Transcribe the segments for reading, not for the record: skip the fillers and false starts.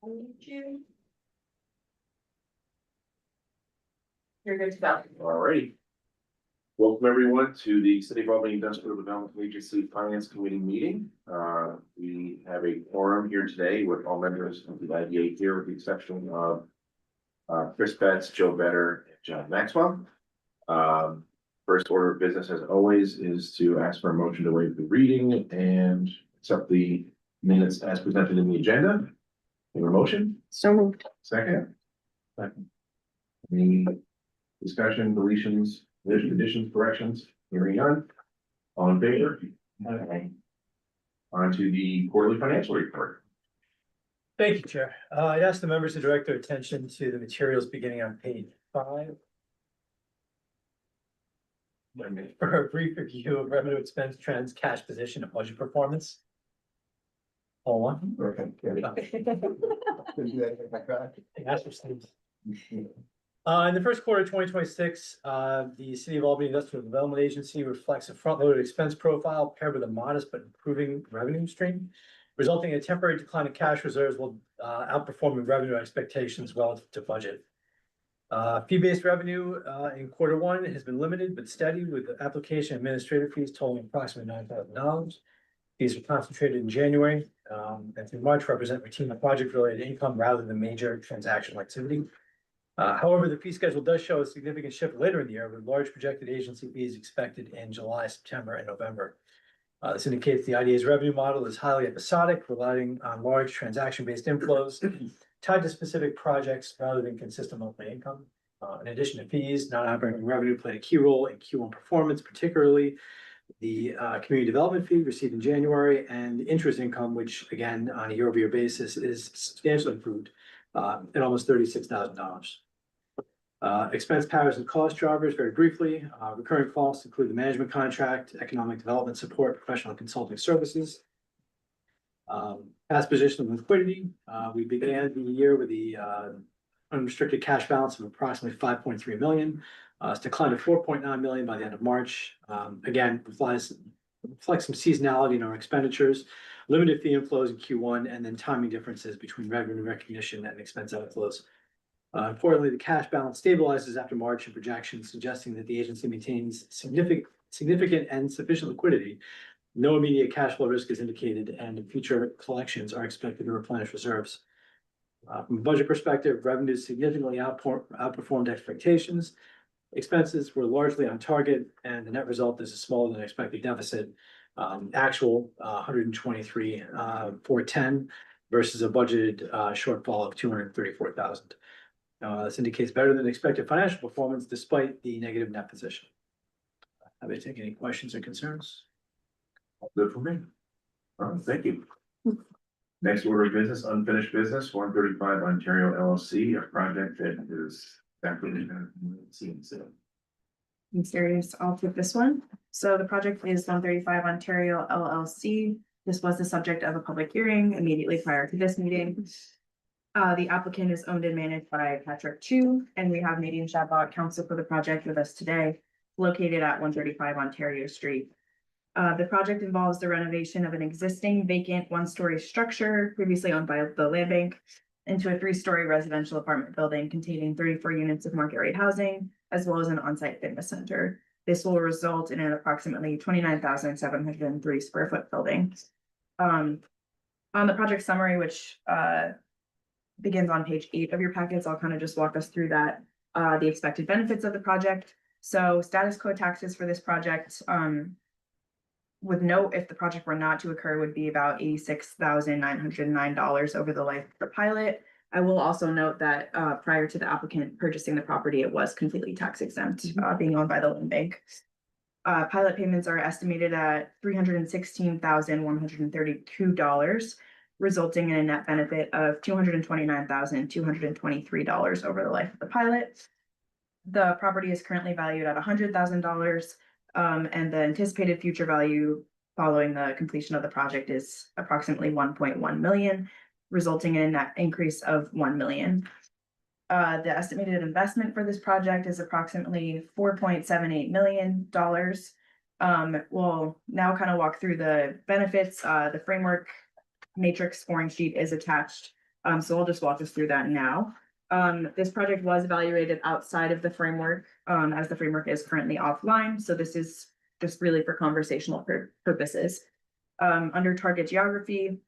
You're good to go. All righty. Welcome everyone to the City of Albany Industrial Development Agency Finance Committee meeting. We have a quorum here today with all members of the IDA here, with the exception of Chris Betts, Joe Better, and John Maxwell. First order of business, as always, is to ask for a motion to waive the reading and accept the minutes as presented in the agenda. Have a motion? So moved. Second. Second. Any discussion, deletions, additions, corrections? Hearing none. All in favor? Okay. On to the quarterly financial report. Thank you, Chair. I'd ask the members to direct their attention to the materials beginning on page 5. For a brief review of revenue expense trends, cash position, and budget performance. All one. Okay. Ask for Steve. In the first quarter of 2026, the City of Albany Industrial Development Agency reflects a front-loaded expense profile paired with a modest but improving revenue stream, resulting in a temporary decline in cash reserves while outperforming revenue expectations relative to budget. Fee-based revenue in quarter 1 has been limited but steady, with the application administrative fees totaling approximately $9,000. These are concentrated in January and through March represent routine project-related income rather than major transactional activity. However, the fee schedule does show a significant shift later in the year, with large projected agency fees expected in July, September, and November. This indicates the IDA's revenue model is highly episodic, relying on large transaction-based inflows tied to specific projects rather than consistent monthly income. In addition to fees, non-operating revenue played a key role in Q1 performance, particularly the community development fee received in January and interest income, which again, on a year-over-year basis, is substantially improved at almost $36,000. Expense patterns and cost drivers, very briefly. Recurring costs include the management contract, economic development support, professional consulting services. Past position of liquidity. We began the year with the unrestricted cash balance of approximately $5.3 million. It's declined to $4.9 million by the end of March. Again, reflects some seasonality in our expenditures, limited fee inflows in Q1, and then timing differences between revenue recognition and expense outflows. Importantly, the cash balance stabilizes after March and projections, suggesting that the agency maintains significant and sufficient liquidity. No immediate cash flow risk is indicated, and future collections are expected to replenish reserves. From a budget perspective, revenues significantly outperformed expectations. Expenses were largely on target, and the net result is a smaller than expected deficit. Actual 123,410 versus a budgeted shortfall of 234,000. This indicates better than expected financial performance despite the negative net position. Have I taken any questions or concerns? Good for me. All right, thank you. Next order of business, unfinished business, 135 Ontario LLC, a project that is definitely seen. I'm serious. I'll take this one. So the project is 135 Ontario LLC. This was the subject of a public hearing immediately prior to this meeting. The applicant is owned and managed by Patrick Chu, and we have Nadine Shabbat, counsel for the project, with us today, located at 135 Ontario Street. The project involves the renovation of an existing vacant one-story structure previously owned by the land bank into a 3-story residential apartment building containing 34 units of market rate housing, as well as an on-site fitness center. This will result in an approximately 29,703 square foot building. On the project summary, which begins on page 8 of your packets, I'll kind of just walk us through that, the expected benefits of the project. So status quo taxes for this project, with note if the project were not to occur, would be about $86,909 over the life of the pilot. I will also note that prior to the applicant purchasing the property, it was completely tax exempt, being owned by the land bank. Pilot payments are estimated at $316,132, resulting in a net benefit of $229,223 over the life of the pilot. The property is currently valued at $100,000, and the anticipated future value following the completion of the project is approximately $1.1 million, resulting in a net increase of $1 million. The estimated investment for this project is approximately $4.78 million. We'll now kind of walk through the benefits. The framework matrix scoring sheet is attached So I'll just walk us through that now. This project was evaluated outside of the framework, as the framework is currently offline, so this is just really for conversational purposes. Under target geography,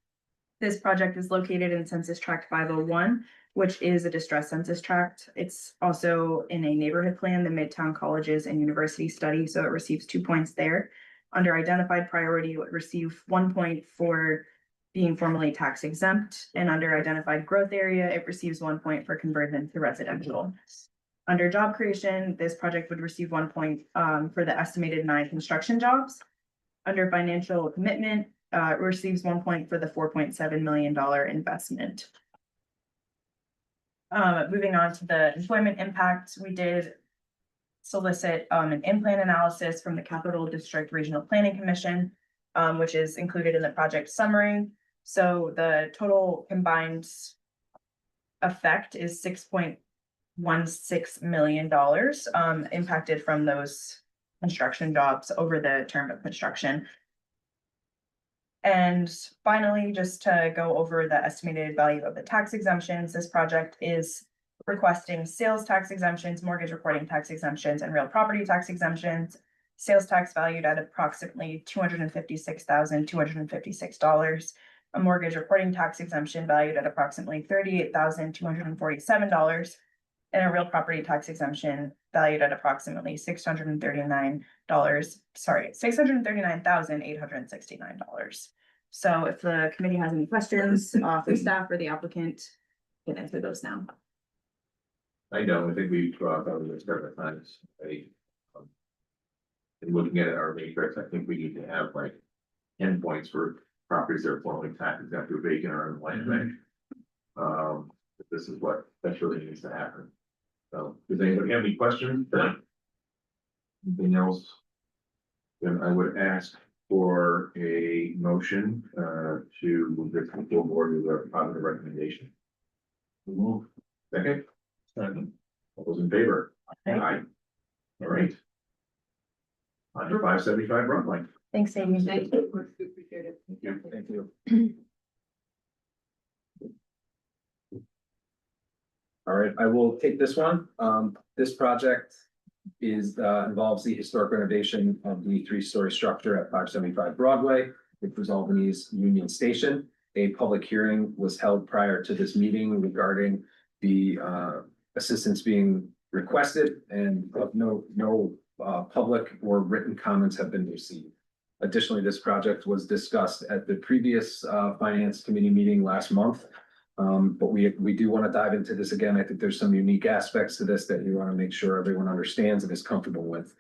this project is located in Census Tract 501, which is a distressed census tract. It's also in a neighborhood plan, the Midtown Colleges and University Study, so it receives 2 points there. Under identified priority, it would receive 1 point for being formally tax exempt, and under identified growth area, it receives 1 point for conversion to residential. Under job creation, this project would receive 1 point for the estimated 9 construction jobs. Under financial commitment, it receives 1 point for the $4.7 million investment. Moving on to the employment impact, we did solicit an in-plan analysis from the Capital District Regional Planning Commission, which is included in the project summary. So the total combined effect is $6.16 million impacted from those construction jobs over the term of construction. And finally, just to go over the estimated value of the tax exemptions, this project is requesting sales tax exemptions, mortgage recording tax exemptions, and real property tax exemptions. Sales tax valued at approximately $256,256. A mortgage recording tax exemption valued at approximately $38,247. And a real property tax exemption valued at approximately $639,869. So if the committee has any questions, for staff or the applicant, can answer those now. I know, I think we probably start the times, in looking at our matrix, I think we need to have like 10 points for properties that are formally tax exempt or vacant or in land bank. This is what really needs to happen. So, does anybody have any questions? Anything else? Then I would ask for a motion to move this to the full board with a positive recommendation. Move. Second. Second. All those in favor? Aye. All right. On to 575 Broadway. Thanks, Amy. Thank you. Thank you. All right, I will take this one. This project involves the historic renovation of the 3-story structure at 575 Broadway, which was Albany's Union Station. A public hearing was held prior to this meeting regarding the assistance being requested, and no public or written comments have been received. Additionally, this project was discussed at the previous Finance Committee meeting last month. But we do want to dive into this again. I think there's some unique aspects to this that you want to make sure everyone understands and is comfortable with.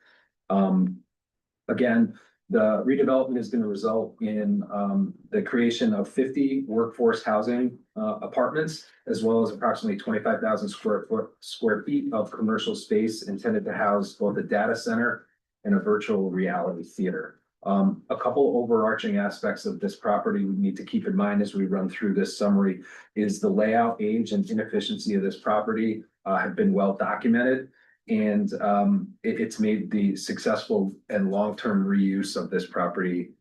Again, the redevelopment is going to result in the creation of 50 workforce housing apartments, as well as approximately 25,000 square feet of commercial space intended to house both a data center and a virtual reality theater. A couple overarching aspects of this property we need to keep in mind as we run through this summary is the layout, age, and inefficiency of this property have been well documented, and it's made the successful and long-term reuse of this property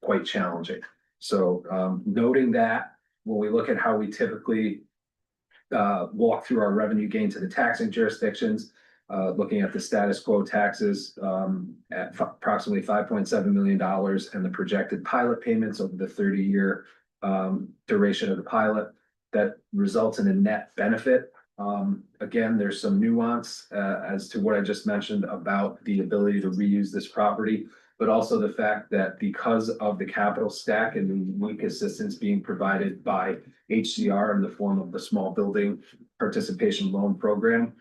quite challenging. So noting that, when we look at how we typically walk through our revenue gain to the taxing jurisdictions, looking at the status quo taxes at approximately $5.7 million and the projected pilot payments over the 30-year duration of the pilot, that results in a net benefit. Again, there's some nuance as to what I just mentioned about the ability to reuse this property, but also the fact that because of the capital stack and the unique assistance being provided by HCR in the form of the small building participation loan program,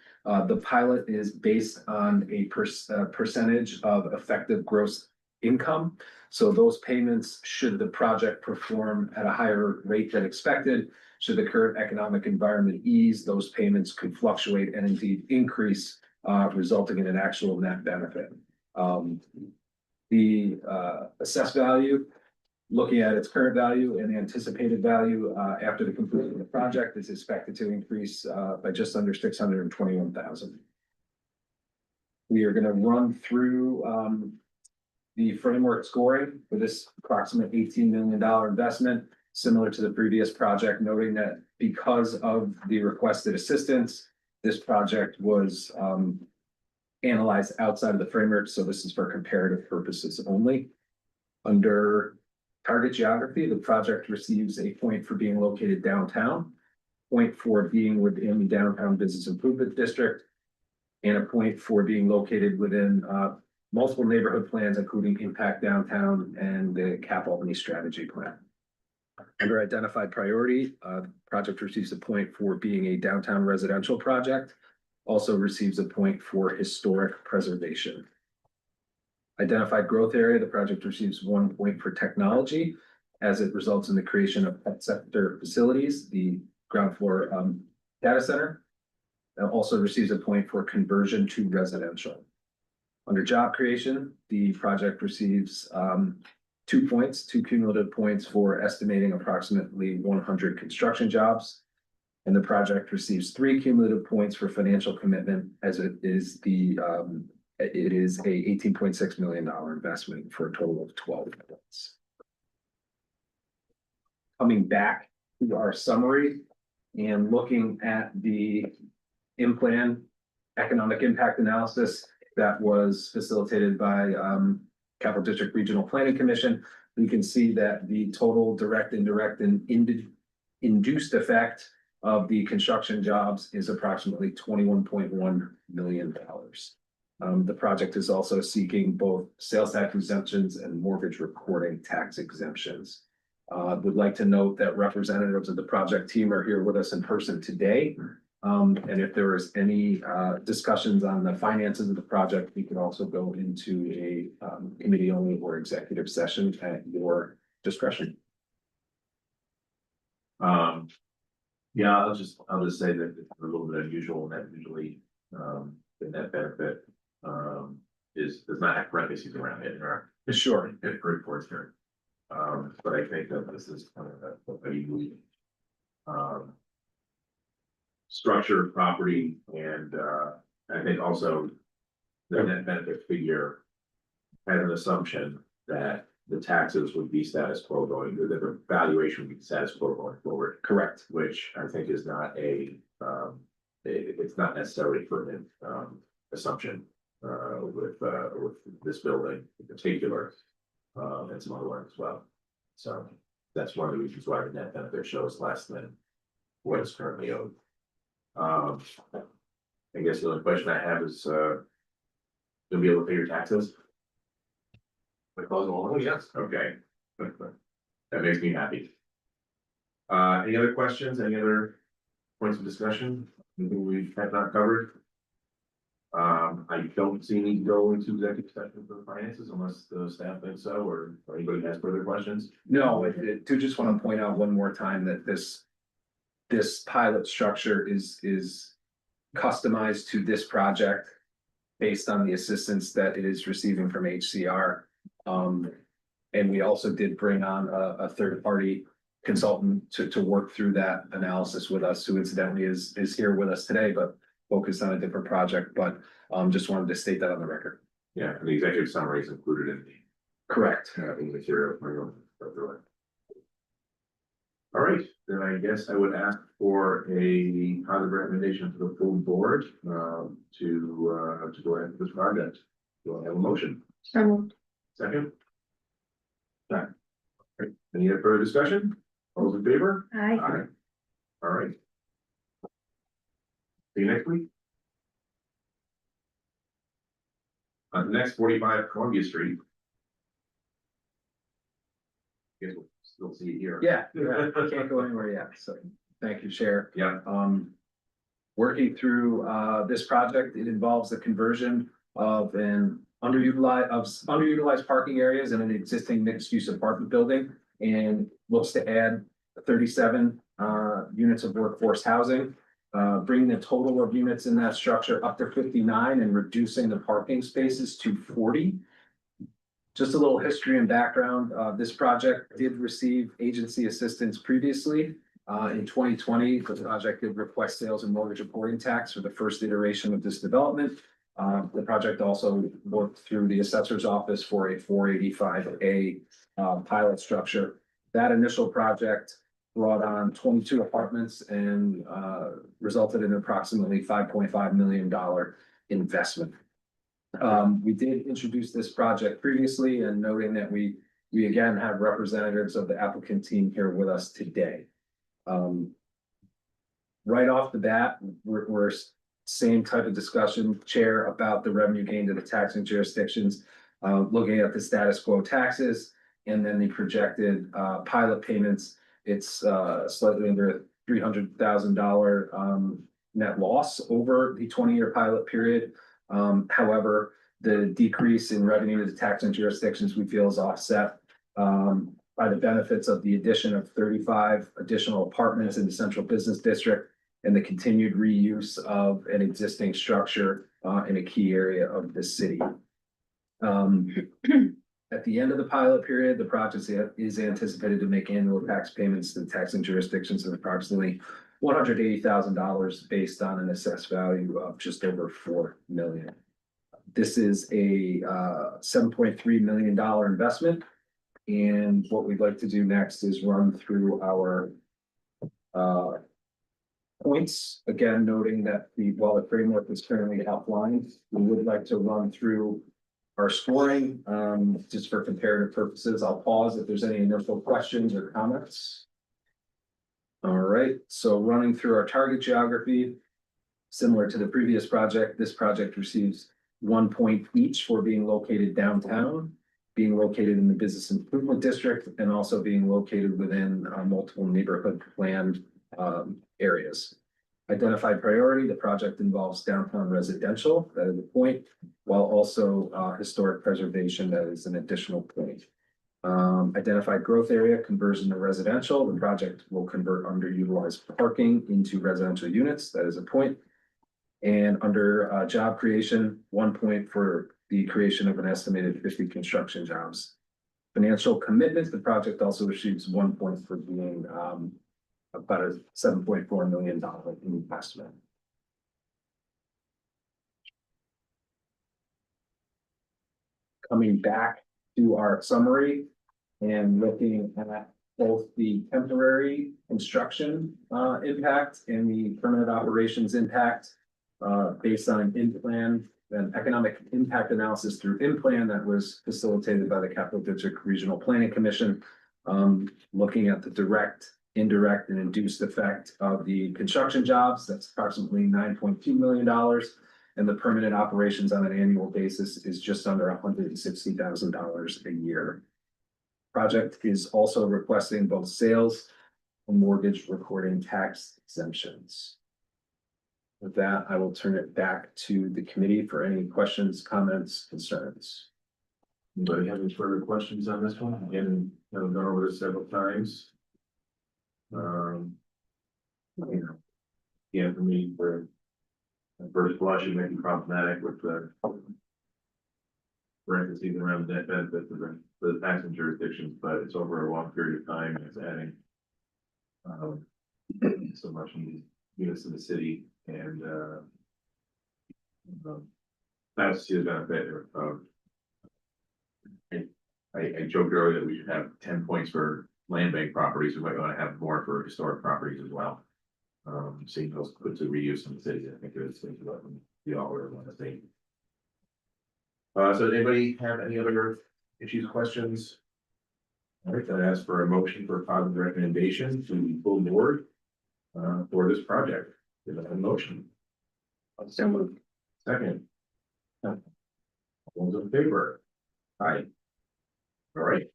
the pilot is based on a percentage of effective gross income. So those payments, should the project perform at a higher rate than expected, should the current economic environment ease, those payments could fluctuate and indeed increase, resulting in an actual net benefit. The assessed value, looking at its current value and the anticipated value after the completion of the project, is expected to increase by just under $621,000. We are going to run through the framework scoring for this approximate $18 million investment. similar to the previous project, noting that because of the requested assistance, this project was analyzed outside of the framework, so this is for comparative purposes only. Under target geography, the project receives a point for being located downtown, point for being within the downtown business improvement district, and a point for being located within multiple neighborhood plans, including Impact Downtown and the Cap Albany Strategy Plan. Under identified priority, the project receives a point for being a downtown residential project, also receives a point for historic preservation. Identified growth area, the project receives 1 point for technology, as it results in the creation of pet sector facilities, the ground floor data center. It also receives a point for conversion to residential. Under job creation, the project receives 2 points, 2 cumulative points for estimating approximately 100 construction jobs. And the project receives 3 cumulative points for financial commitment, as it is a $18.6 million investment for a total of 12 points. Coming back to our summary and looking at the in-plan economic impact analysis that was facilitated by Capital District Regional Planning Commission, we can see that the total direct, indirect, and induced effect of the construction jobs is approximately $21.1 million. The project is also seeking both sales tax exemptions and mortgage recording tax exemptions. Would like to note that representatives of the project team are here with us in person today. And if there is any discussions on the finances of the project, we can also go into a committee only or executive session at your discretion. Yeah, I'll just say that it's a little bit unusual, and that usually the net benefit does not have parentheses around it in our Sure. reports here. But I think that this is kind of a unique structure, property, and I think also the net benefit figure had an assumption that the taxes would be status quo going, that the valuation would be status quo going forward. Correct. Which I think is not it's not necessarily pertinent assumption with this building in particular, and some other ones as well. So that's one of the reasons why the net benefit shows less than what is currently owed. I guess the only question I have is, you'll be able to pay your taxes? Oh, yes. Okay. That makes me happy. Any other questions? Any other points of discussion? Anything we have not covered? I don't see need to go into executive session for the finances unless the staff thinks so, or anybody has further questions. No, I do just want to point out one more time that this pilot structure is customized to this project based on the assistance that it is receiving from HCR. And we also did bring on a third-party consultant to work through that analysis with us, who incidentally is here with us today, but focused on a different project. But just wanted to state that on the record. Yeah, and the executive summary is included in the Correct. in the material. All right, then I guess I would ask for a positive recommendation to the full board to go ahead with this project. Do I have a motion? Second? Second. Any further discussion? All those in favor? Aye. All right. See you next week. Next 45 Columbia Street. Guess we'll still see it here. Yeah, can't go anywhere yet. So thank you, Chair. Yeah. Working through this project, it involves the conversion of underutilized parking areas in an existing mixed-use apartment building, and looks to add 37 units of workforce housing, bringing the total of units in that structure up to 59 and reducing the parking spaces to 40. Just a little history and background. This project did receive agency assistance previously. In 2020, the project did request sales and mortgage reporting tax for the first iteration of this development. The project also worked through the assessor's office for a 485A pilot structure. That initial project brought on 22 apartments and resulted in approximately $5.5 million investment. We did introduce this project previously and noting that we again have representatives of the applicant team here with us today. Right off the bat, we're same type of discussion, Chair, about the revenue gain to the taxing jurisdictions, looking at the status quo taxes and then the projected pilot payments. It's slightly under $300,000 net loss over the 20-year pilot period. However, the decrease in revenue to the taxing jurisdictions we feel is offset by the benefits of the addition of 35 additional apartments in the central business district and the continued reuse of an existing structure in a key area of the city. At the end of the pilot period, the project is anticipated to make annual tax payments to the taxing jurisdictions of approximately $180,000 based on an assessed value of just over $4 million. This is a $7.3 million investment. And what we'd like to do next is run through our points, again, noting that while the framework is currently outlined, we would like to run through our scoring, just for comparative purposes. I'll pause if there's any initial questions or comments. All right, so running through our target geography, similar to the previous project, this project receives 1 point each for being located downtown, being located in the business improvement district, and also being located within multiple neighborhood planned areas. Identified priority, the project involves downtown residential, that is a point, while also historic preservation, that is an additional point. Identified growth area, conversion to residential, the project will convert underutilized parking into residential units, that is a point. And under job creation, 1 point for the creation of an estimated 50 construction jobs. Financial commitment, the project also receives 1 point for being about a $7.4 million investment. Coming back to our summary and looking at both the temporary construction impact and the permanent operations impact based on an in-plan and economic impact analysis through in-plan that was facilitated by the Capital District Regional Planning Commission, looking at the direct, indirect, and induced effect of the construction jobs, that's approximately $9.2 million. And the permanent operations on an annual basis is just under $160,000 a year. Project is also requesting both sales and mortgage recording tax exemptions. With that, I will turn it back to the committee for any questions, comments, concerns. Anybody have any further questions on this one? Again, I've gone over this several times. Yeah, for me, for first blush, it may be problematic with the parentheses around the net benefit for the taxing jurisdictions, but it's over a long period of time and it's adding so much units in the city and that's to the benefit of I joked earlier that we should have 10 points for land bank properties. We might want to have more for historic properties as well. Seeing those put to reuse in the city, I think it's what we all would want to see. So does anybody have any other issues, questions? All right, then I ask for a motion for a positive recommendation to the full board for this project. Is that a motion? So moved. Second. All those in favor? Aye. All right.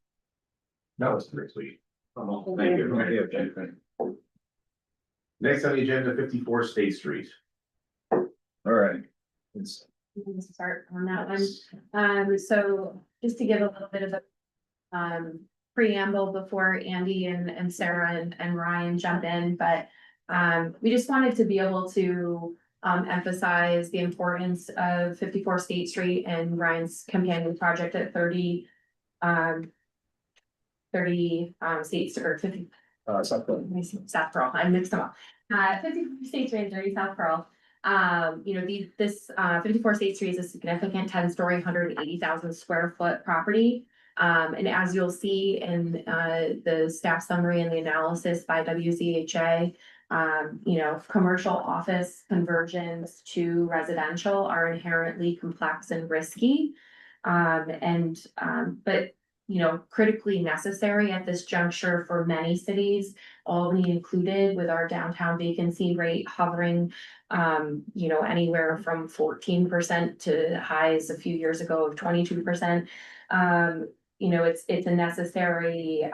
Now it's the next week. Thank you. Next on the agenda, 54 State Street. All right. Start on that one. So just to give a little bit of a preamble before Andy and Sarah and Ryan jump in, but we just wanted to be able to emphasize the importance of 54 State Street and Ryan's companion project at 30 States or 50. South Pearl. South Pearl, I mixed them up. 54 State Street and 30 South Pearl. You know, this 54 State Street is a significant 10-story, 180,000 square foot property. And as you'll see in the staff summary and the analysis by WZHA, commercial office conversions to residential are inherently complex and risky. But critically necessary at this juncture for many cities, Albany included, with our downtown vacancy rate hovering anywhere from 14% to highs a few years ago of 22%. It's a necessary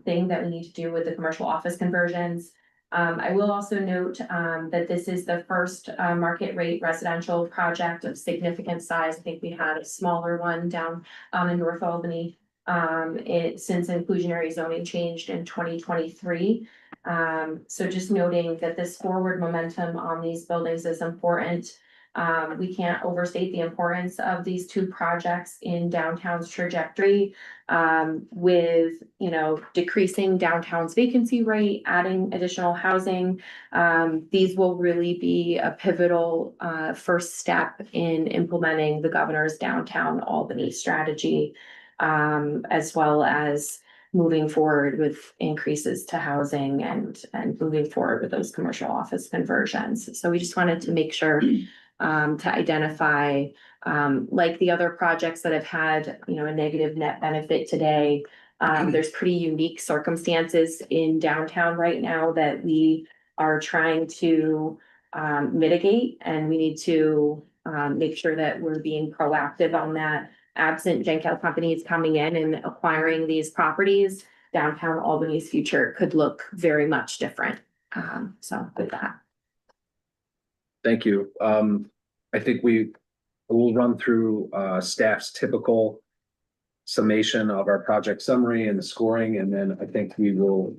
thing that we need to do with the commercial office conversions. I will also note that this is the first market rate residential project of significant size. I think we had a smaller one down in North Albany since inclusionary zoning changed in 2023. So just noting that this forward momentum on these buildings is important. We can't overstate the importance of these two projects in downtown's trajectory, with, decreasing downtown's vacancy rate, adding additional housing. These will really be a pivotal, first step in implementing the governor's downtown Albany strategy, as well as moving forward with increases to housing and moving forward with those commercial office conversions. So we just wanted to make sure to identify, like the other projects that have had, a negative net benefit today. There's pretty unique circumstances in downtown right now that we are trying to mitigate, and we need to make sure that we're being proactive on that. Absent Jenkel companies coming in and acquiring these properties, downtown Albany's future could look very much different. So with that. Thank you. I think we will run through staff's typical summation of our project summary and the scoring, and then I think we will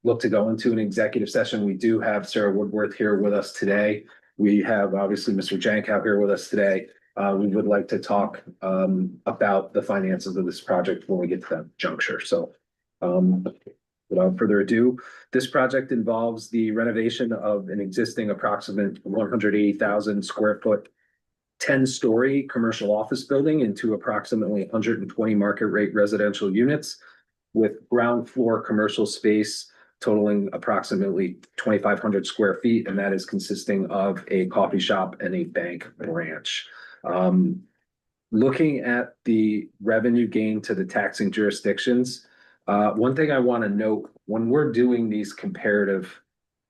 look to go into an executive session. We do have Sarah Woodworth here with us today. We have obviously Mr. Jankow here with us today. We would like to talk about the finances of this project when we get to that juncture. So without further ado, this project involves the renovation of an existing approximate 180,000 square foot, 10-story commercial office building into approximately 120 market rate residential units with ground floor commercial space totaling approximately 2,500 square feet, and that is consisting of a coffee shop and a bank branch. Looking at the revenue gain to the taxing jurisdictions, one thing I want to note when we're doing these comparative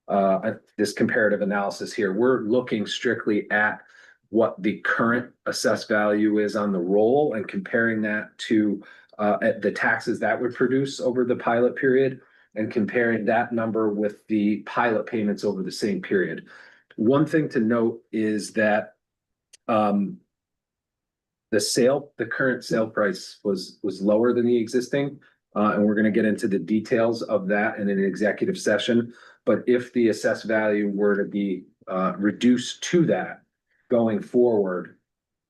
analysis here, we're looking strictly at what the current assessed value is on the roll and comparing that to the taxes that would produce over the pilot period and comparing that number with the pilot payments over the same period. One thing to note is that the current sale price was lower than the existing, and we're going to get into the details of that in an executive session. But if the assessed value were to be reduced to that going forward,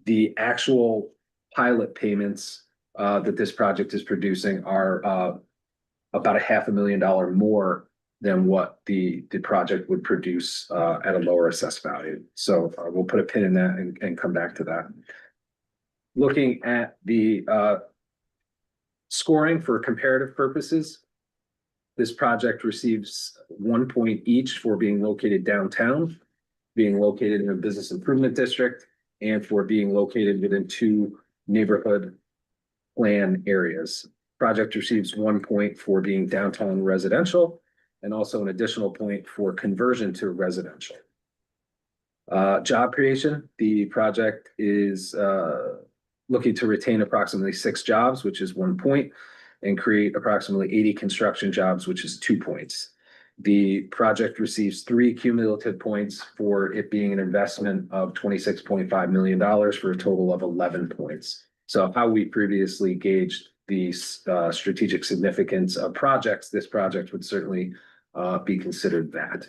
the actual pilot payments that this project is producing are about $500,000 more than what the project would produce at a lower assessed value. So we'll put a pin in that and come back to that. Looking at the scoring for comparative purposes, this project receives 1 point each for being located downtown, being located in a business improvement district, and for being located within 2 neighborhood plan areas. Project receives 1 point for being downtown residential, and also an additional point for conversion to residential. Job creation, the project is looking to retain approximately 6 jobs, which is 1 point, and create approximately 80 construction jobs, which is 2 points. The project receives 3 cumulative points for it being an investment of $26.5 million for a total of 11 points. So how we previously gauged the strategic significance of projects, this project would certainly be considered that.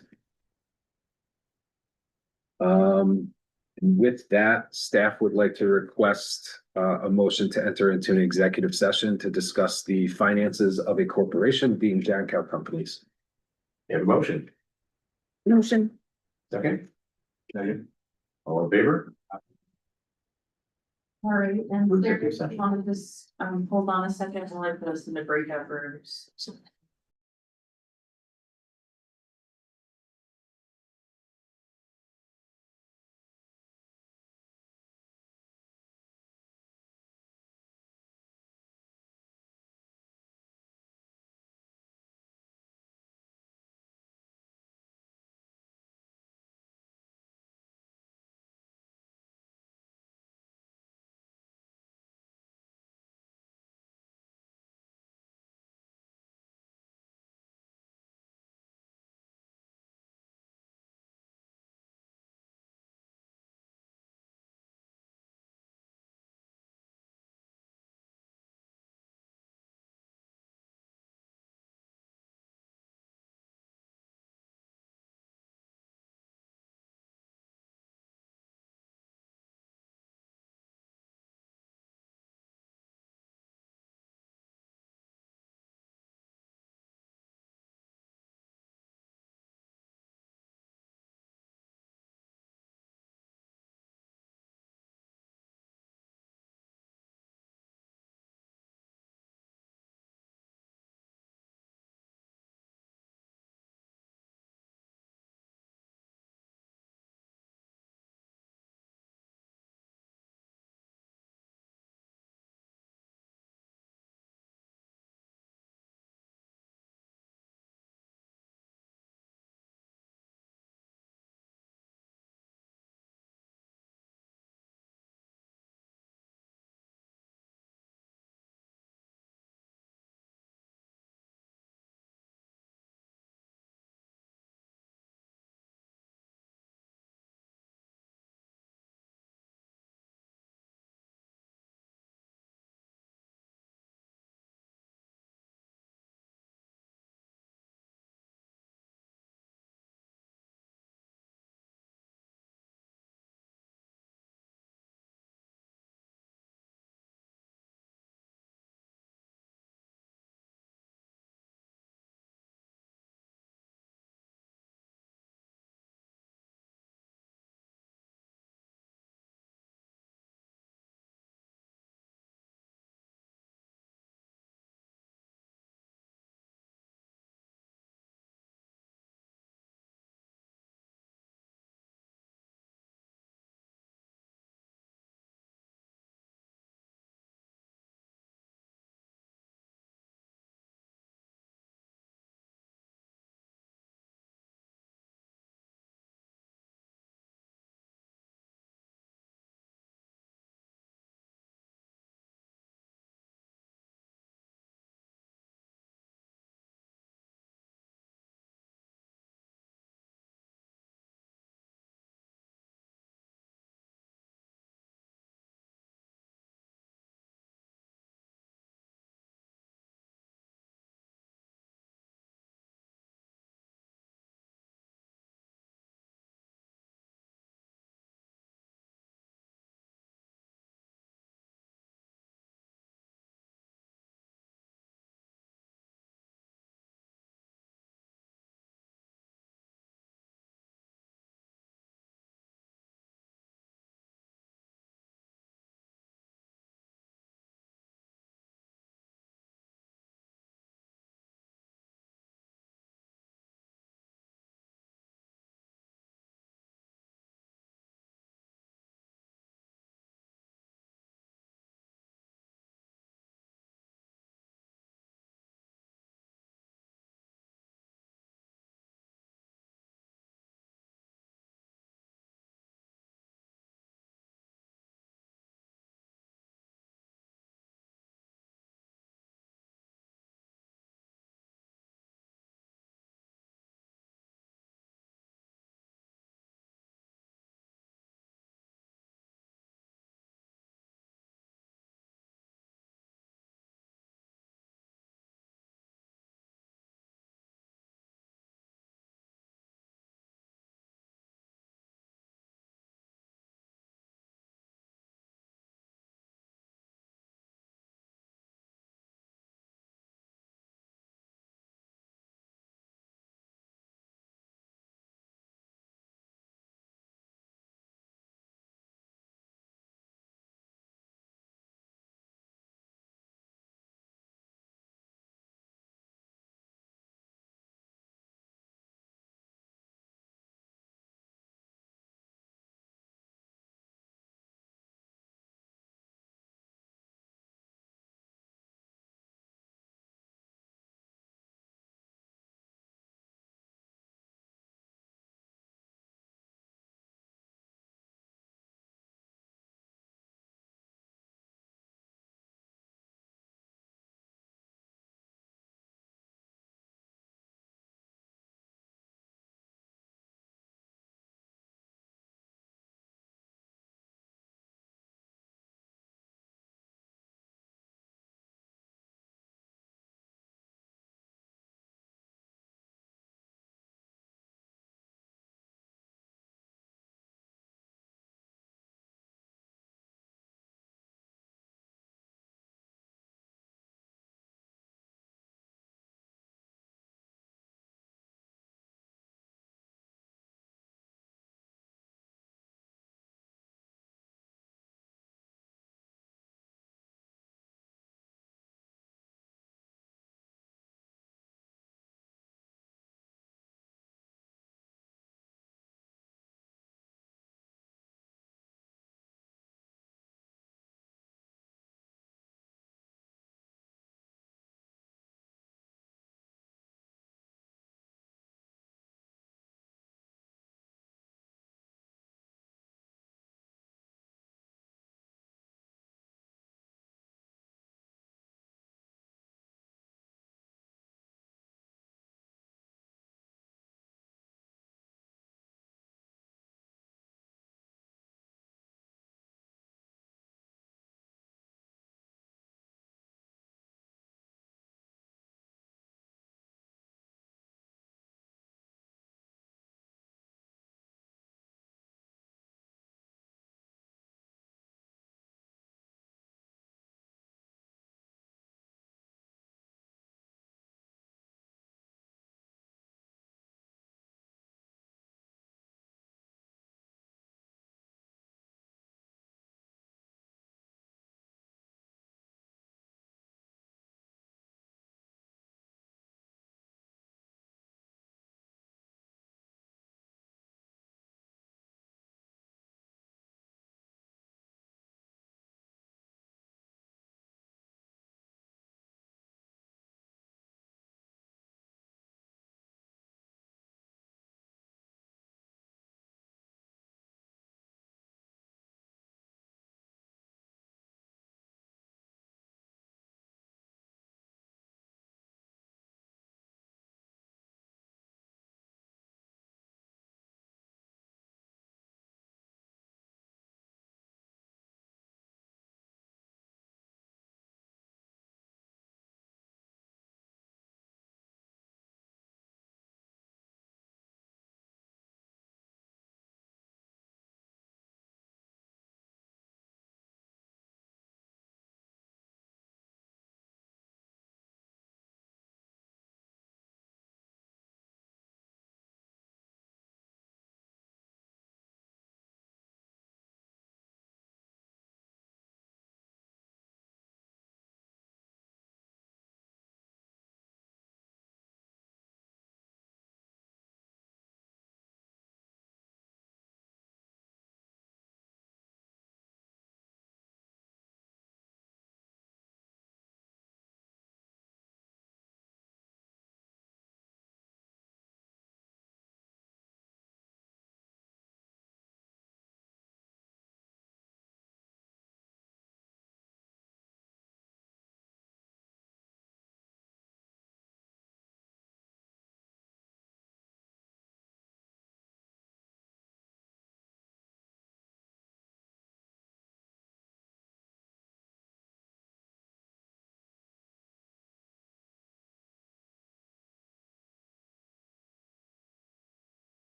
With that, staff would like to request a motion to enter into an executive session to discuss the finances of a corporation being Jankow Companies. You have a motion? Motion. Second? Second. All in favor? All right, and Move to there, executive session. on this, hold on a second while I put us in the breakout rooms.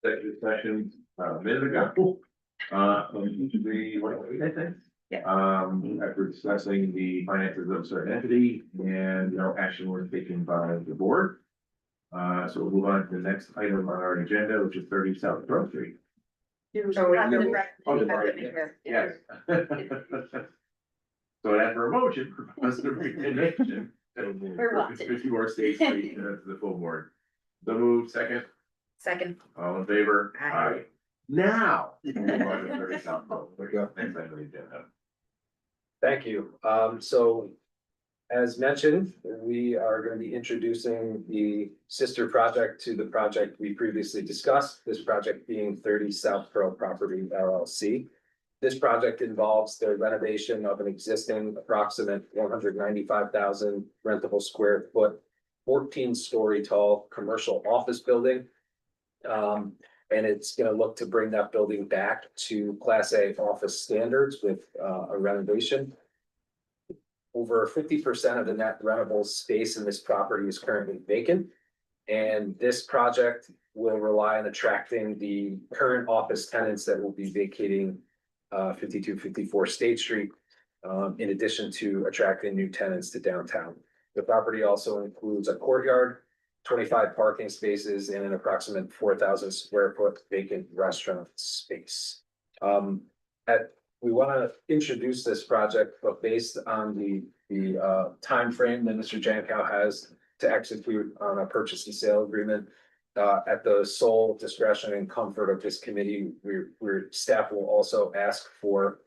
executive session, a minute ago. I think. Yeah. After discussing the finances of a certain entity and no action was taken by the board. So we'll move on to the next item on our agenda, which is 30 South Grove Street. Oh, Yes. So after a motion, propose the recommendation. We're watching. 54 State Street, to the full board. The move, second, Second. all in favor? Aye. Now. Move on to 30 South Grove. There we go. Next item on the agenda. Thank you. So as mentioned, we are going to be introducing the sister project to the project we previously discussed, this project being 30 South Pearl Property LLC. This project involves the renovation of an existing approximate 195,000 rentable square foot, 14-story tall commercial office building. And it's gonna look to bring that building back to Class A office standards with a renovation. Over 50% of the net rentable space in this property is currently vacant. And this project will rely on attracting the current office tenants that will be vacating 5254 State Street, in addition to attracting new tenants to downtown. The property also includes a courtyard, 25 parking spaces, and an approximate 4,000 square foot vacant restaurant space. We want to introduce this project, but based on the timeframe that Mr. Jankow has to execute on a purchase and sale agreement. At the sole discretion and comfort of this committee, staff will also ask for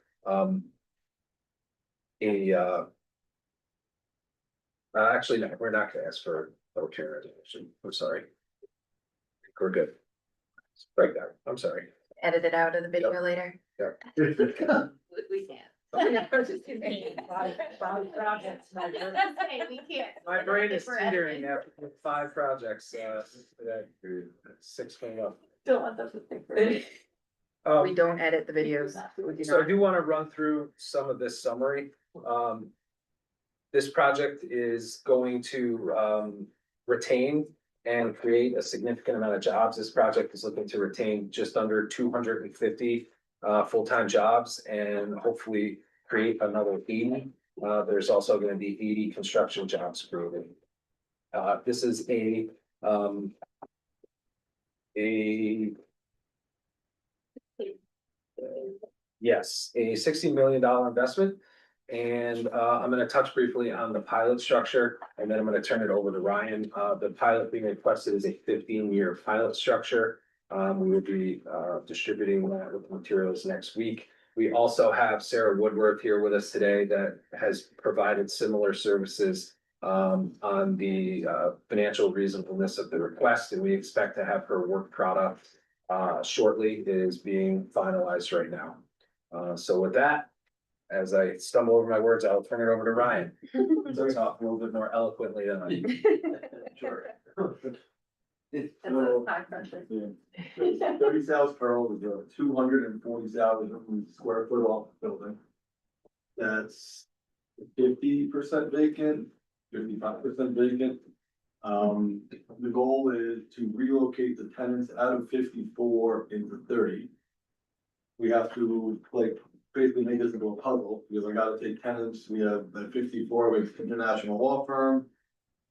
actually, no, we're not gonna ask for a chair resolution. I'm sorry. We're good. Break that. I'm sorry. Edit it out of the video later. We can't. My brain is teetering after 5 projects, today. 6 coming up. Don't want them to think. We don't edit the videos. We do So I not. do want to run through some of this summary. This project is going to retain and create a significant amount of jobs. This project is looking to retain just under 250 full-time jobs and hopefully create another 80. There's also going to be 80 construction jobs created. This is a $60 million investment. And I'm going to touch briefly on the pilot structure, and then I'm going to turn it over to Ryan. The pilot being requested is a 15-year pilot structure. We will be distributing that with materials next week. We also have Sarah Woodworth here with us today that has provided similar services on the financial reasonableness of the request, and we expect to have her work product shortly. It is being finalized right now. So with that, as I stumble over my words, I'll turn it over to Ryan. So talk a little bit more eloquently than I. Sure. 30 South Pearl is a 240,000 square foot office building. That's 50% vacant, 55% vacant. The goal is to relocate the tenants out of 54 into 30. We have to basically make this into a puzzle, because I gotta take tenants. We have at 54 with international law firm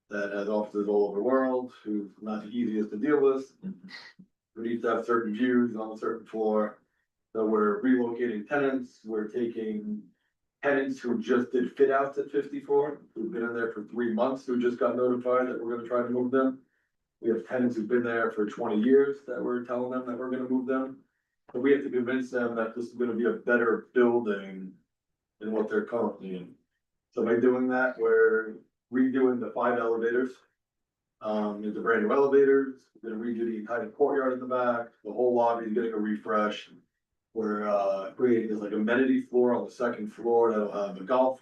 that has offices all over the world, who's not the easiest to deal with. We need to have certain views on a certain floor. So we're relocating tenants. We're taking tenants who just did fit outs at 54, who've been in there for 3 months, who just got notified that we're gonna try to move them. We have tenants who've been there for 20 years that we're telling them that we're gonna move them. But we have to convince them that this is gonna be a better building than what they're currently in. So by doing that, we're redoing the 5 elevators. It's a brand new elevators, we're gonna redo the entire courtyard in the back, the whole lobby is getting a refresh. We're creating this like amenity floor on the second floor that'll have a golf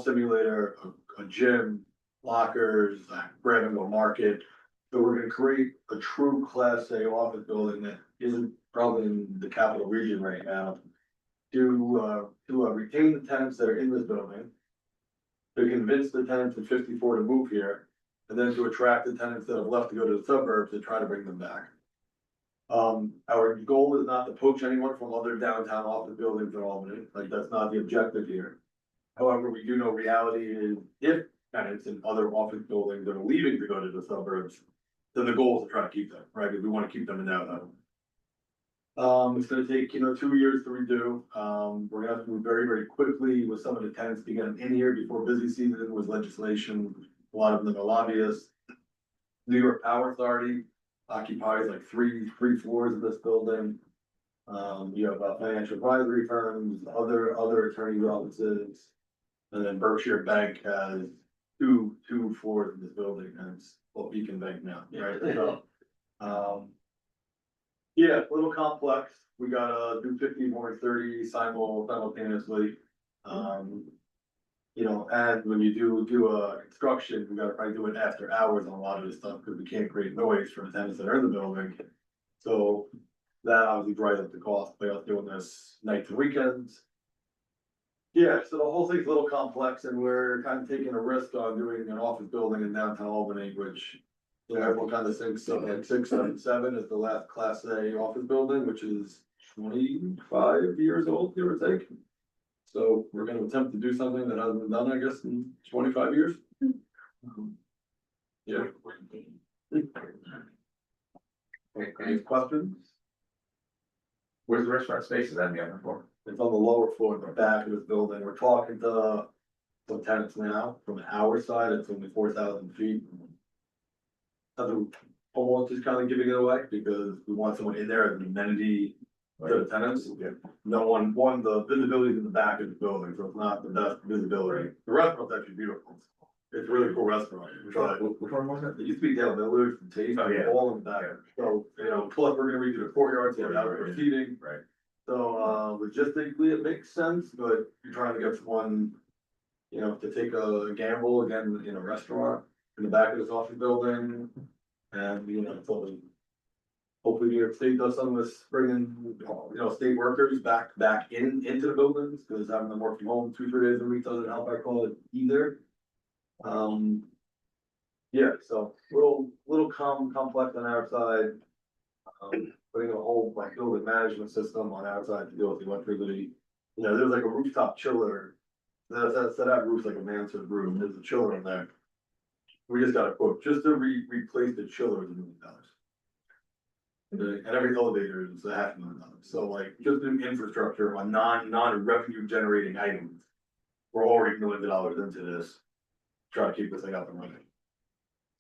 simulator, a gym, lockers, grab and go market. So we're gonna create a true Class A office building that isn't probably in the capital region right now. To retain the tenants that are in this building. To convince the tenants in 54 to move here, and then to attract the tenants that have left to go to the suburbs and try to bring them back. Our goal is not to poach anyone from other downtown office buildings in Albany, like, that's not the objective here. However, we do know reality is if tenants in other office buildings are leaving to go to the suburbs, then the goal is to try to keep them, right, because we wanna keep them in downtown. It's gonna take, 2 years to redo, we're gonna have to move very, very quickly with some of the tenants to get them in here before busy season was legislation, a lot of them are lobbyists. New York Power Authority occupies like three floors of this building. You have financial advisory firms, other attorney offices. And then Berkshire Bank has two floors in this building, and it's, well, Beacon Bank now, right? So, yeah, a little complex. We gotta do 50 more 30 simultaneously. And when you do a construction, we gotta probably do it after hours on a lot of this stuff, because we can't create noise for the tenants that are in the building. So that obviously drives up the cost by us doing this nights and weekends. Yeah, so the whole thing's a little complex, and we're kind of taking a risk on doing an office building in downtown Albany, which. Everyone kind of thinks of like 677 is the last class A office building, which is 25 years old, give or take. So we're gonna attempt to do something that hasn't been done, I guess, in 25 years. Yeah. Any questions? Where's the restaurant space? Is that in the upper floor? It's on the lower floor, in the back of this building. We're talking to some tenants now. From our side, it's only 4,000 feet. The homeowners is kind of giving it away because we want someone in there as an amenity to the tenants. No one, the visibility is in the back of the building, so it's not the best visibility. The restaurant's actually beautiful. It's a really cool restaurant. Which one was it? It used to be Dale Miller's and Taste, Oh, yeah. all in the back. So, plus we're gonna redo the courtyard, so we have outdoor seating. Right. So, logistically, it makes sense, but you're trying to get someone, to take a gamble again in a restaurant in the back of this office building. And, hopefully New York State does some of this, bringing, state workers back into the buildings, because having them work from home 2-3 days a week doesn't help, I call it either. Yeah, so little complex on our side. Putting a whole like building management system on our side to deal with the electricity. There's like a rooftop chiller. That roof's like a mansard room, there's a chiller in there. We just got a quote, just to replace the chiller is $1 million. And every elevator is $500,000, so like, just in infrastructure on non-revenue generating items. We're already millions of dollars into this, try to keep this thing up and running.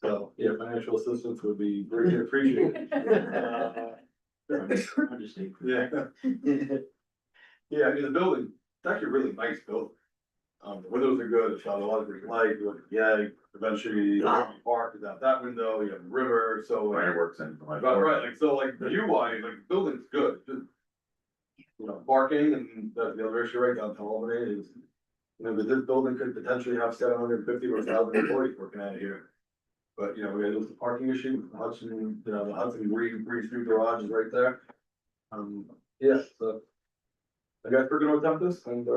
So, yeah, financial assistance would be very appreciated. Yeah. Yeah, I mean, the building, it's actually a really nice building. The windows are good, it's got a lot of green light, you look at the egg, eventually the park is out that window, you have the river, so. Fireworks and. Right, like, so like view wise, like the building's good, just. Parking and that's the other issue right downtown Albany is. That this building could potentially have 750 or 1,000 employees working out of here. But, we had the parking issue, with the Hudson, the Hudson Green Street garage is right there. Yeah, so. I guess we're gonna attempt this and,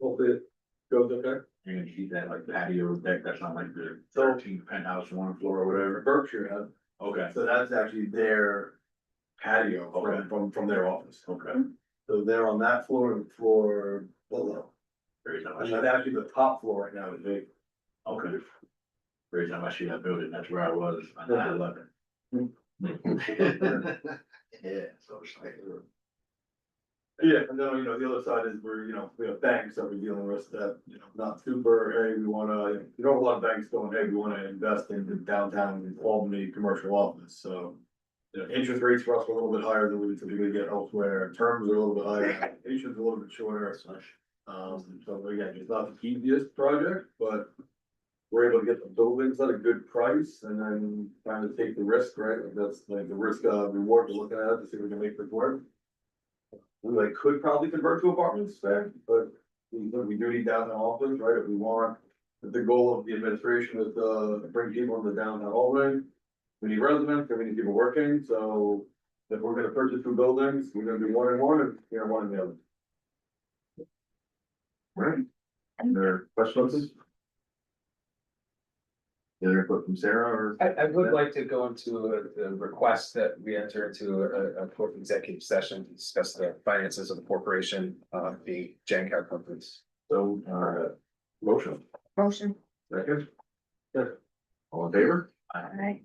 hopefully it goes okay. You're gonna keep that like patio deck, that's not like the So- 13th penthouse, 1 floor or whatever. Berkshire has, Okay, so that's actually their patio Okay. from their office. okay. So they're on that floor and floor below. Every time I And see then actually the top floor right now is big. okay. Every time I see that building, that's where I was on 9/11. Yeah, so it's like. Yeah, and then, the other side is where, we have banks that we're dealing with that, not super, hey, we wanna, a lot of banks going, hey, we wanna invest in the downtown Albany commercial office, so. Interest rates for us are a little bit higher than we typically get elsewhere, terms are a little bit higher, applications a little bit shorter. So again, it's not the easiest project, but. We're able to get the buildings at a good price and then kind of take the risk, right? Like that's like the risk reward we're looking at to see if we can make this work. We like could probably convert to apartments there, but we do need downtown office, right? If we want, if the goal of the administration is to bring people into downtown Albany. We need residents, and we need people working, so if we're gonna purchase 2 buildings, we're gonna do 1 and 1 and, 1 and the other. Right. There are questions? The other input from Sarah or? I would like to go into a request that we enter into a quick executive session to discuss the finances of the corporation, the Jancar companies. So, motion, Motion. second? Good. All in favor? All right.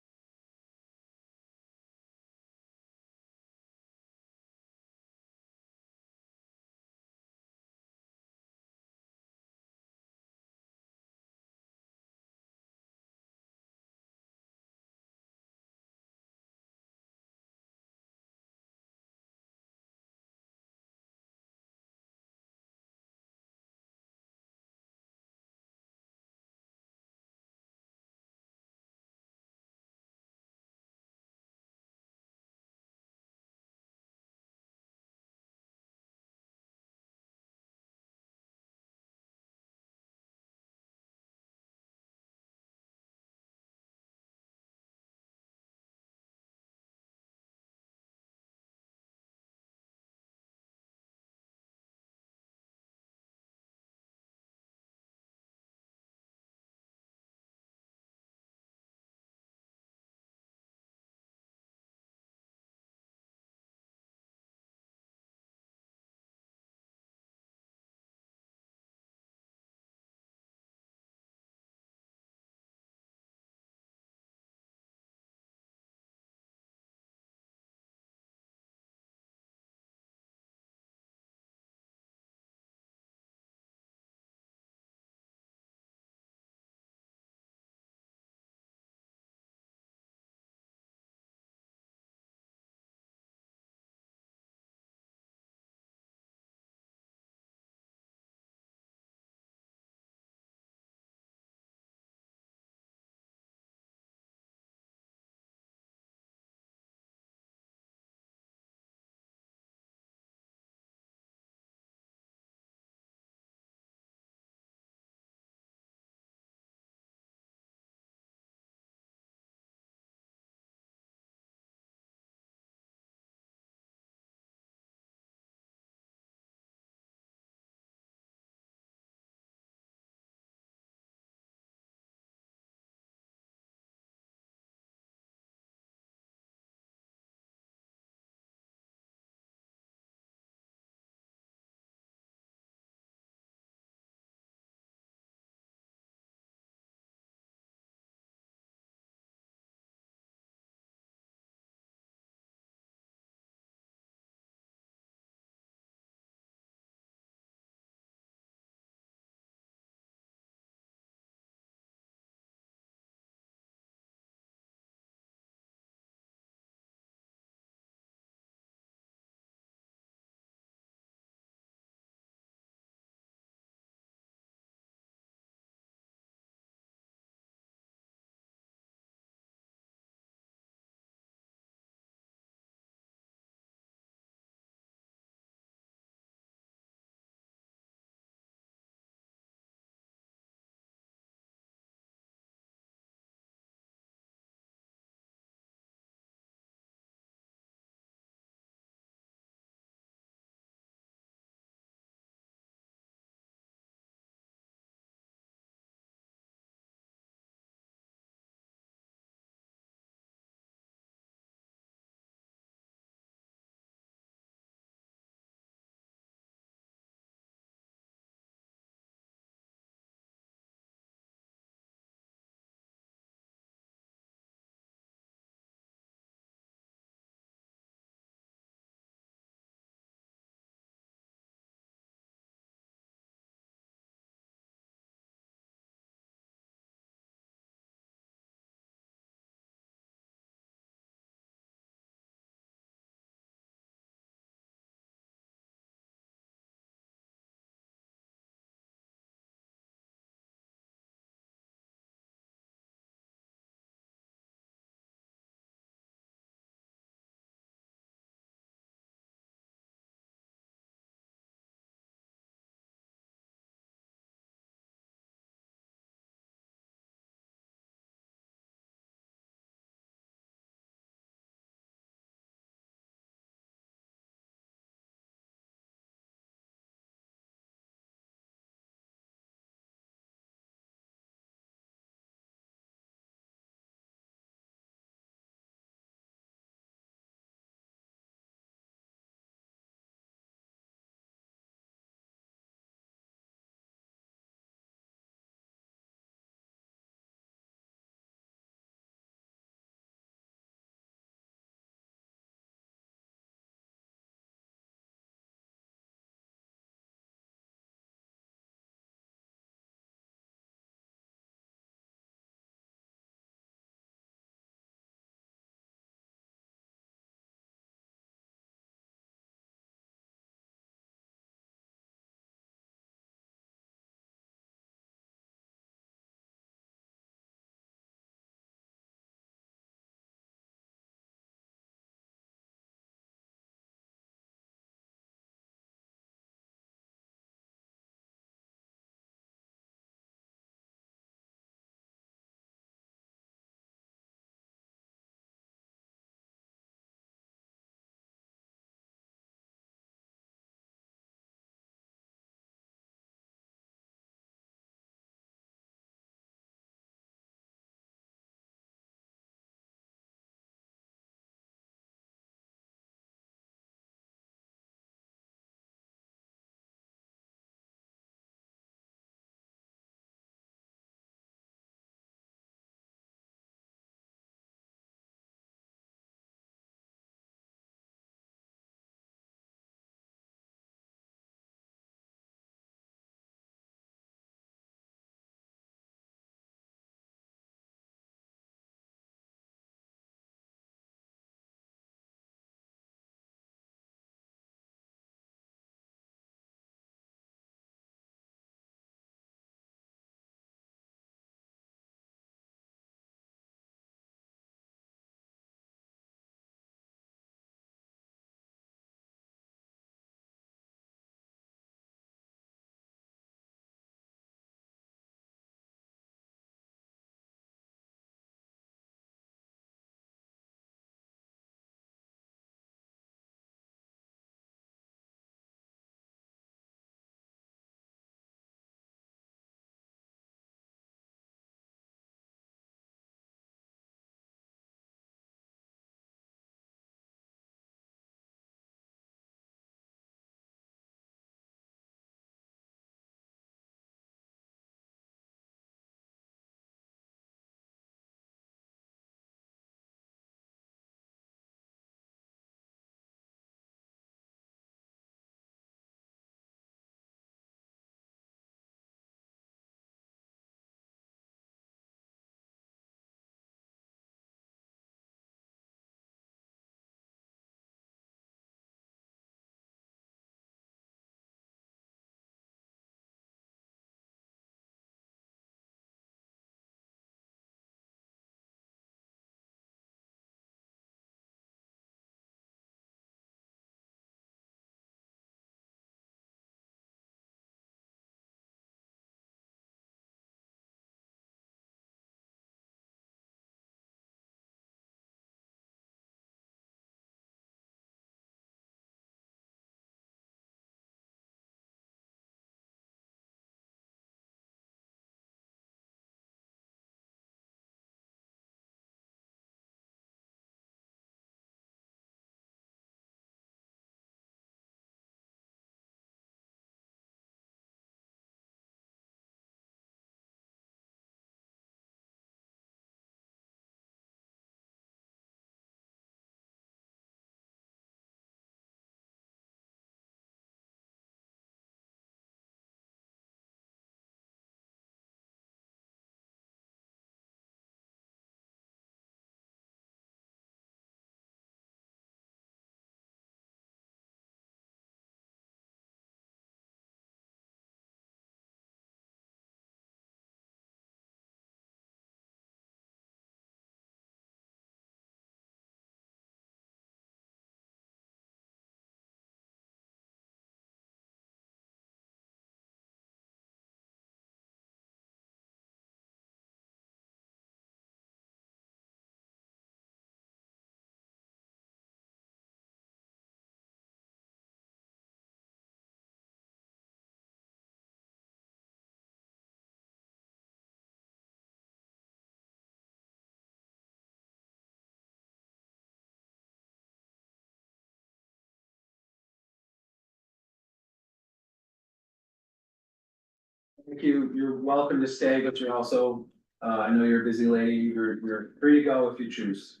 Thank you. You're welcome to stay, but you're also, I know you're a busy lady. You're free to go if you choose.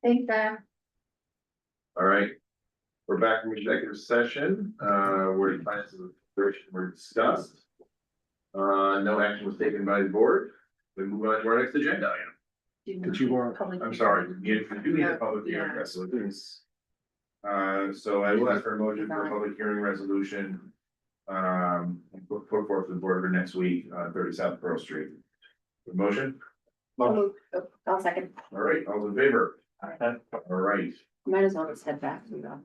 Thanks, Beth. All right. We're back from executive session, where the finances of the operation were discussed. No action was taken by the board. We move on to our next agenda item. But you weren't. I'm sorry, you do need a public hearing resolution. So I will ask for a motion for a public hearing resolution. Put forth to the board for next week, 30 South Pearl Street. Motion, I'll second. all right, all in favor? All right. Might as well just head back, you know.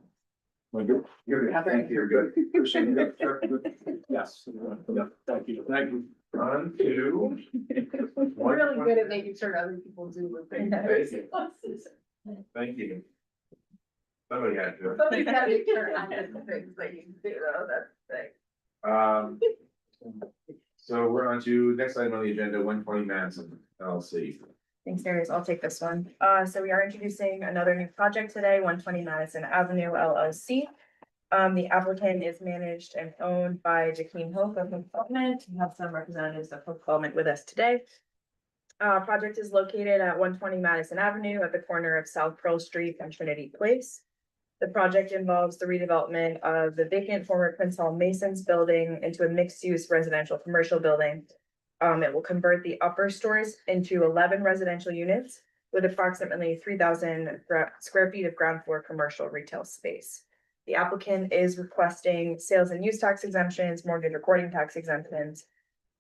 You're good. Thank you, you're good. Appreciate it. Yes. Yeah, thank you. Thank you. On to. We're really good at making sure other people do what they do. Thank you. Somebody had to. Somebody's gotta make sure I did the things that you do, though, that's the thing. So we're on to next item on the agenda, 120 Madison LLC. Thanks, Darius. I'll take this one. So we are introducing another new project today, 120 Madison Avenue LLC. The applicant is managed and owned by Jaqueen Hope of Hope Development. We have some representatives of Hope Development with us today. Project is located at 120 Madison Avenue at the corner of South Pearl Street and Trinity Place. The project involves the redevelopment of the vacant former Prince Hall Masons building into a mixed-use residential commercial building. It will convert the upper stories into 11 residential units with approximately 3,000 square feet of ground floor commercial retail space. The applicant is requesting sales and use tax exemptions, mortgage recording tax exemptions,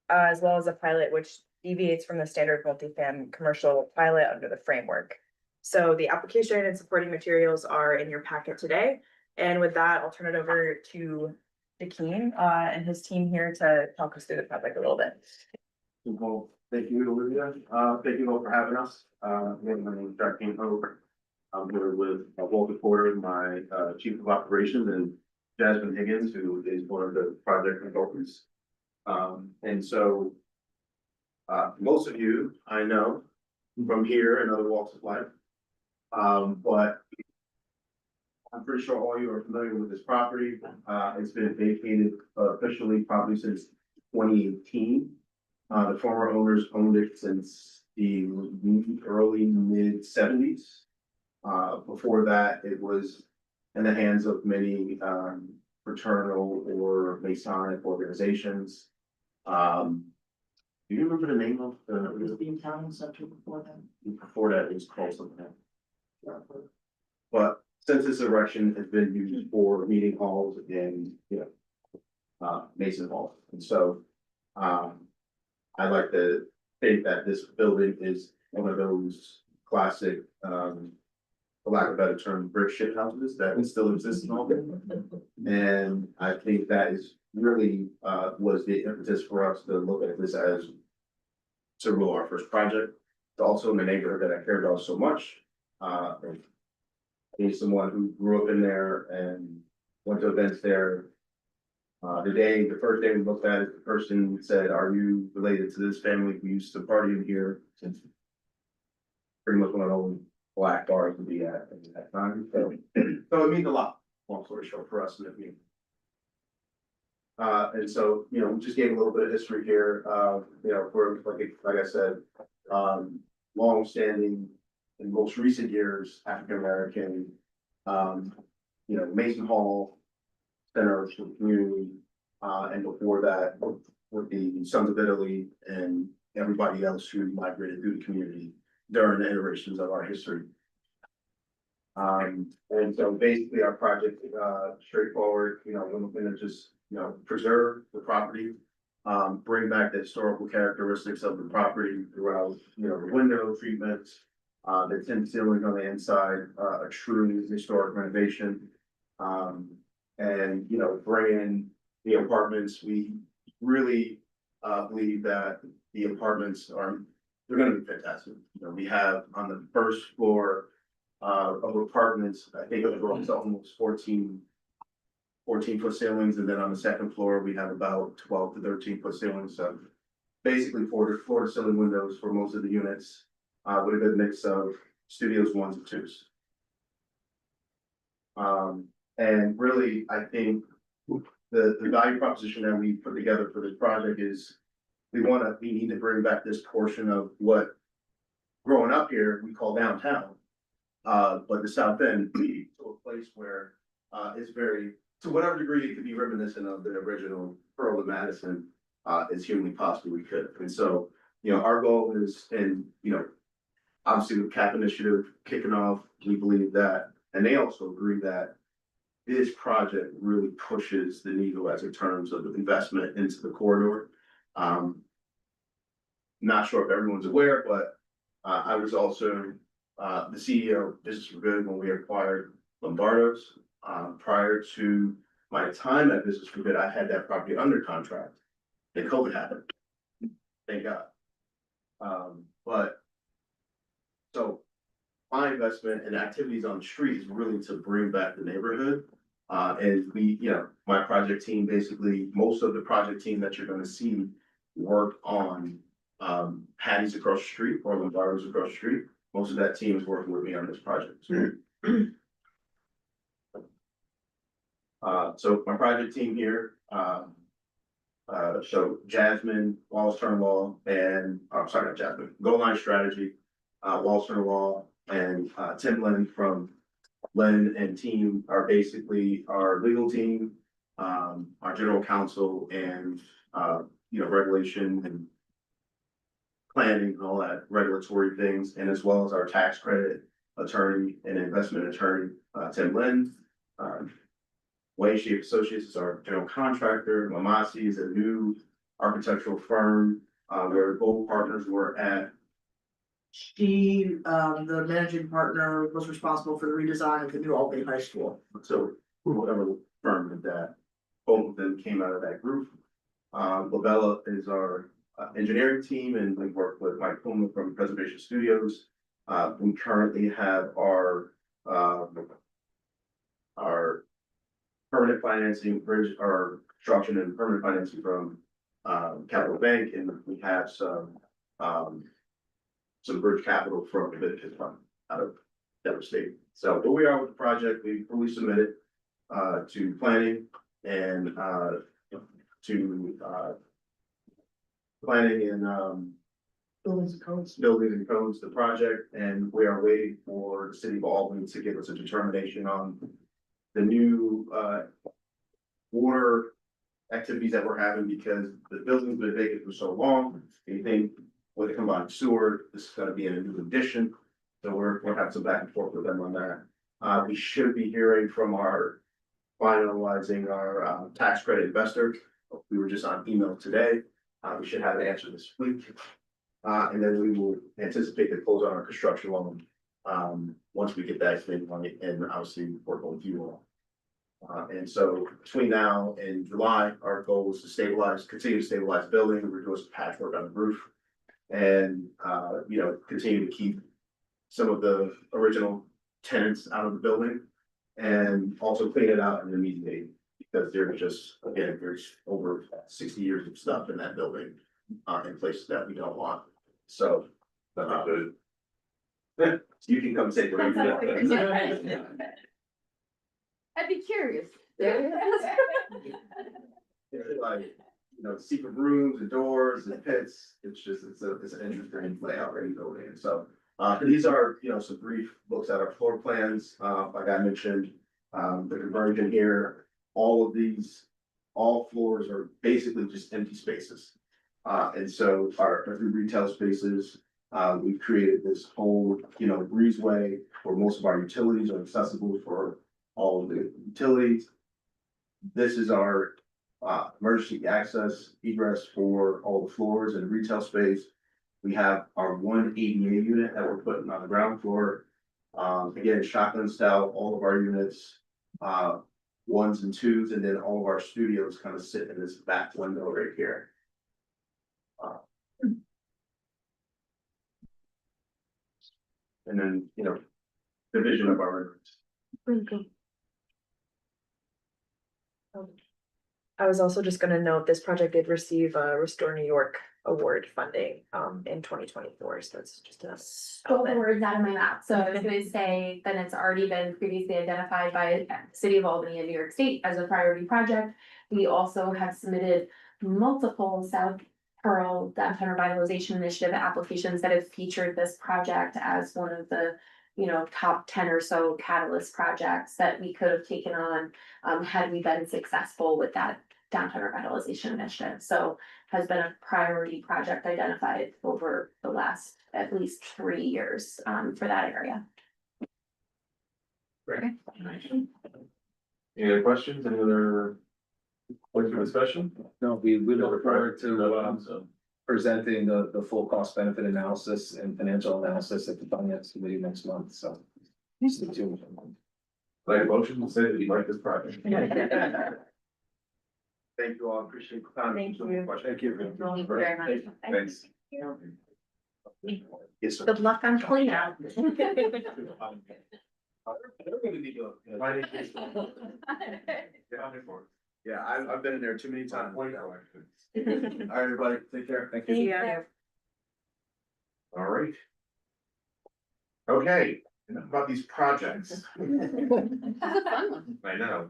as well as a pilot which deviates from the standard multifamily commercial pilot under the framework. So the application and supporting materials are in your packet today. And with that, I'll turn it over to Jaqueen and his team here to talk us through the project a little bit. Well, thank you, Olivia. Thank you all for having us. My name is Jaqueen Hope. I'm here with Walter Porter, my Chief of Operations, and Jasmine Higgins, who is one of the project consultants. And so most of you I know from here and other walks of life. But I'm pretty sure all you are familiar with this property. It's been vacated officially probably since 2018. The former owners owned it since the early mid-70s. Before that, it was in the hands of many fraternal or Masonic organizations. Do you remember the name of the Being Town Center before then. before that, it was called something else. But since this erection has been used for meeting halls and, Mason Hall, and so, I like to think that this building is one of those classic, for lack of a better term, brick shit houses that still exist in Albany. And I think that is really, was the impetus for us to look at this as several of our first project. It's also in the neighborhood that I care about so much. He's someone who grew up in there and went to events there. The first day we looked at it, the person said, "Are you related to this family who used to party in here?" Since pretty much one of the only black bars to be at that time. So it means a lot, long story short, for us in the community. And so, we just gave a little bit of history here, for, like I said, long-standing, in most recent years, African-American, Mason Hall Center for the community, and before that, with the Sons of Italy and everybody else who migrated through the community during the iterations of our history. And so basically our project, straightforward, we're looking to just, preserve the property, bring back the historical characteristics of the property throughout, the window treatments, the tin ceiling on the inside, a true historic renovation. And, bring in the apartments. We really, believe that the apartments they're gonna be fantastic. We have on the first floor, of apartments, I think it was almost 14-foot ceilings, and then on the second floor, we have about 12 to 13-foot ceilings, so basically floor to ceiling windows for most of the units, with a good mix of studios 1s and 2s. And really, I think the value proposition that we put together for this project is we need to bring back this portion of what growing up here, we call downtown. But the South End to a place where, it's very, to whatever degree it could be reminiscent of the original Pearl of Madison, as humanly possible we could. And so, our goal is, and, obviously with CAP initiative kicking off, we believe that, and they also agree that this project really pushes the needle as in terms of investment into the corridor. Not sure if everyone's aware, but I was also the CEO of Business for Good when we acquired Lombardo's. Prior to my time at Business for Good, I had that property under contract. Then COVID happened. Thank God. But so my investment and activities on the street is really to bring back the neighborhood. And we, my project team, basically, most of the project team that you're gonna see work on Hattie's across the street or Lombardo's across the street. Most of that team is working with me on this project. So my project team here, so Jasmine, Wallace Turner Law, and, I'm sorry, not Jasmine, Goal Line Strategy, Wallace Turner Law, and Tim Lynn from Lynn and team are basically our legal team, our general counsel, and, regulation and planning and all that regulatory things, and as well as our tax credit attorney and investment attorney, Tim Lynn. Way Shape Associates is our general contractor. Mamasi is a new architectural firm, where both partners were at. She, the managing partner, was responsible for the redesign of the new Albany High School. So whatever firm did that, both of them came out of that group. Lavella is our engineering team, and we work with Mike Puma from Preservation Studios. We currently have our permanent financing, bridge, our construction and permanent financing from Capital Bank, and we have some bridge capital from the benefit fund out of Denver State. So where we are with the project, we fully submitted to planning and planning and Buildings and codes. building and codes the project, and we are waiting for the city of Albany to give us a determination on the new water activities that we're having, because the building's been vacant for so long. They think with the combined sewer, this is gonna be in a new addition. So we're having some back and forth with them on that. We should be hearing from our finalizing our tax credit investor. We were just on email today. We should have an answer this week. And then we will anticipate to close on our construction loan once we get that thing on it, and obviously work with you all. And so between now and July, our goal is to continue to stabilize the building. We're doing some patchwork on the roof. And continue to keep some of the original tenants out of the building. And also clean it out and remediate, because there's just, again, there's over 60 years of stuff in that building, in places that we don't want. So, you can come take it. I'd be curious. Like, secret rooms and doors and pits, it's an interesting layout ready to go in, so. These are, some brief looks at our floor plans, like I mentioned, the conversion here, all floors are basically just empty spaces. And so our retail spaces, we've created this whole, breezeway where most of our utilities are accessible for all of the utilities. This is our emergency access egress for all the floors and retail space. We have our one ADA unit that we're putting on the ground floor. Again, shotgun style, all of our units, 1s and 2s, and then all of our studios kind of sit in this back window right here. And then, division of our rooms. I was also just gonna note, this project did receive a Restore New York award funding in 2024, so it's just a. Stole the words out of my mouth, so I was gonna say that it's already been previously identified by the city of Albany and New York State as a priority project. we also have submitted multiple South Pearl Downtown Revitalization Initiative applications that have featured this project as one of the, top 10 or so catalyst projects that we could have taken on, had we been successful with that downtown revitalization initiative. So has been a priority project identified over the last at least 3 years, for that area. Great. Any other questions, any other points of discussion? No, we look forward to So, presenting the full cost benefit analysis and financial analysis at the finance committee next month, so. Stay tuned. like a motion to say that you like this project. Thank you all, appreciate the time. Thank you. Thank you. Thank you very much. Thanks. Yes, sir. Good luck on cleanup. My name is- Yeah, I've been in there too many times. All right, All everybody, take care. Thank See you. ya. right. Okay, enough about these projects. I know,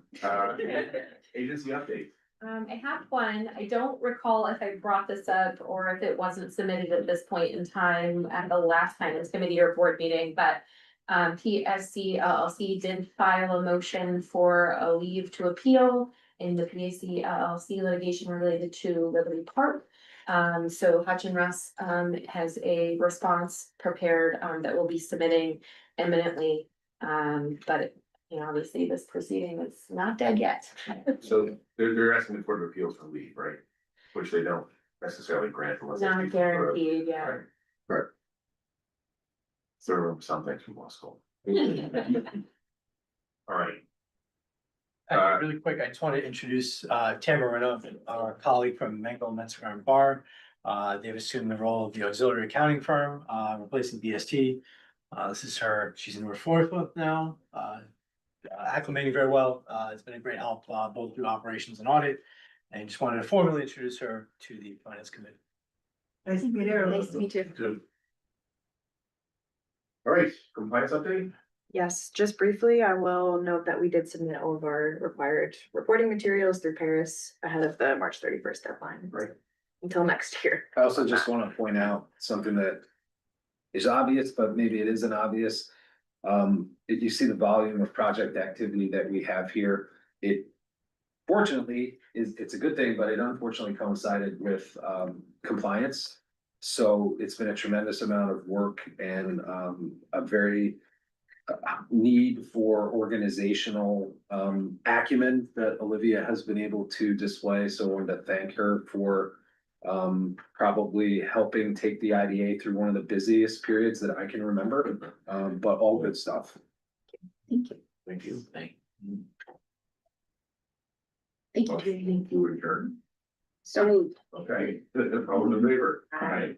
agency update. I have one. I don't recall if I brought this up or if it wasn't submitted at this point in time at the last finance committee or board meeting, but. PSC LLC did file a motion for a leave to appeal in the PSC LLC litigation related to Liberty Park. So Hutch and Russ has a response prepared that we'll be submitting imminently. But obviously this proceeding is not dead yet. So they're asking the Court of Appeals for leave, right? Which they don't necessarily grant unless. they Not speak for- guaranteed, yeah. Right. Right. So some things from law school. All right. Really quick, I just want to introduce Tamara Reno, our colleague from Mango Metzger and Barr. They've assumed the role of the auxiliary accounting firm, replacing BST. This is her, she's in her 4th month now, acclimating very well. It's been a great help, both through operations and audit. And just wanted to formally introduce her to the finance committee. Nice to meet you. Nice to meet you. Good. All right, compliance update? Yes, just briefly, I will note that we did submit all of our required reporting materials through Paris ahead of the March 31st deadline. Right. Until next year. I also just want to point out something that is obvious, but maybe it isn't obvious. If you see the volume of project activity that we have here, it fortunately it's a good thing, but it unfortunately coincided with compliance. So it's been a tremendous amount of work and a very need for organizational acumen that Olivia has been able to display. So I wanted to thank her for probably helping take the IDA through one of the busiest periods that I can remember. But all good stuff. Thank you. Thank you. Thank Motion to adjourn. So moved. Okay, all in favor? Aye.